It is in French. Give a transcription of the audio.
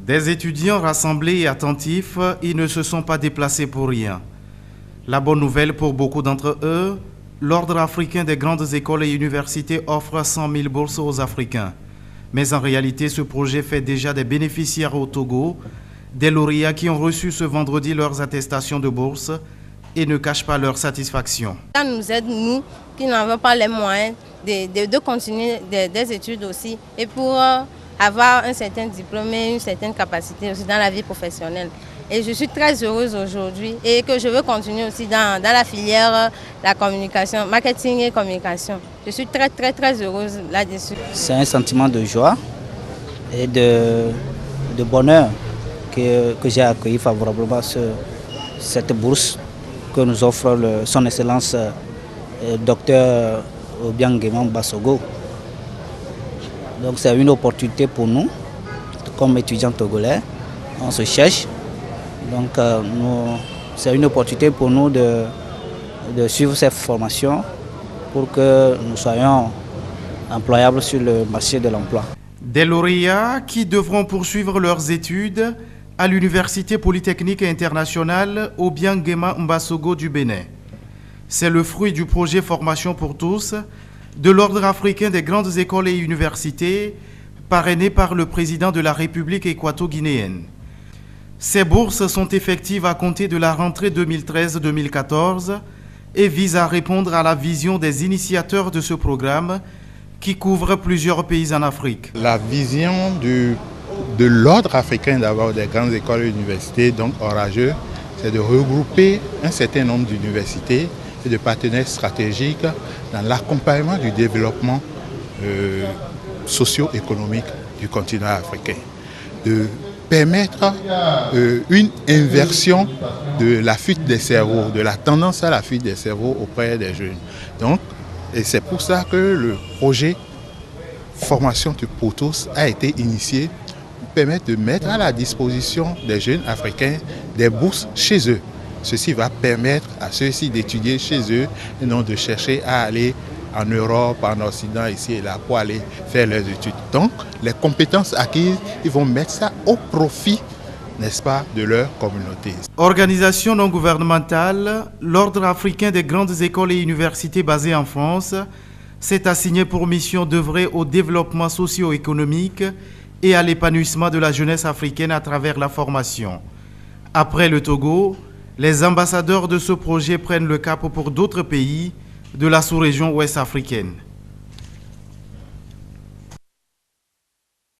Des étudiants rassemblés et attentifs, ils ne se sont pas déplacés pour rien. La bonne nouvelle pour beaucoup d'entre eux, l'Ordre africain des grandes écoles et universités offre 100 000 bourses aux Africains. Mais en réalité, ce projet fait déjà des bénéficiaires au Togo, des lauréats qui ont reçu ce vendredi leurs attestations de bourse et ne cachent pas leur satisfaction. Ça nous aide, nous, qui n'avons pas les moyens de continuer des études aussi, et pour avoir un certain diplôme et une certaine capacité aussi dans la vie professionnelle. Et je suis très heureuse aujourd'hui et que je veux continuer aussi dans la filière la communication, marketing et communication. Je suis très heureuse là-dessus. C'est un sentiment de joie et de bonheur que j'ai accueilli favorablement cette bourse que nous offre son Excellence Dr Obiang Nguema Mbasogo. Donc c'est une opportunité pour nous, comme étudiants togolais, on se cherche. Donc c'est une opportunité pour nous de suivre cette formation pour que nous soyons employables sur le marché de l'emploi. Des lauréats qui devront poursuivre leurs études à l'Université polytechnique internationale Obiang Nguema Mbasogo du Bénin. C'est le fruit du projet Formation pour tous de l'Ordre africain des grandes écoles et universités, parrainé par le président de la République équato-guinéenne. Ces bourses sont effectives à compter de la rentrée 2013-2014 et visent à répondre à la vision des initiateurs de ce programme qui couvre plusieurs pays en Afrique. La vision de l'Ordre africain d'abord des grandes écoles et universités, donc orageux, c'est de regrouper un certain nombre d'universités et de partenaires stratégiques dans l'accompagnement du développement socio-économique du continent africain. De permettre une inversion de la fuite des cerveaux, de la tendance à la fuite des cerveaux auprès des jeunes. Donc, et c'est pour ça que le projet Formation pour tous a été initié pour permettre de mettre à la disposition des jeunes africains des bourses chez eux. Ceci va permettre à ceux-ci d'étudier chez eux et non de chercher à aller en Europe, en Occident, ici et là, pour aller faire leurs études. Donc, les compétences acquises, ils vont mettre ça au profit, n'est-ce pas, de leur communauté. Organisation non gouvernementale, l'Ordre africain des grandes écoles et universités basées en France s'est assigné pour mission d'œuvrer au développement socio-économique et à l'épanouissement de la jeunesse africaine à travers la formation. Après le Togo, les ambassadeurs de ce projet prennent le cap pour d'autres pays de la sous-région ouest africaine.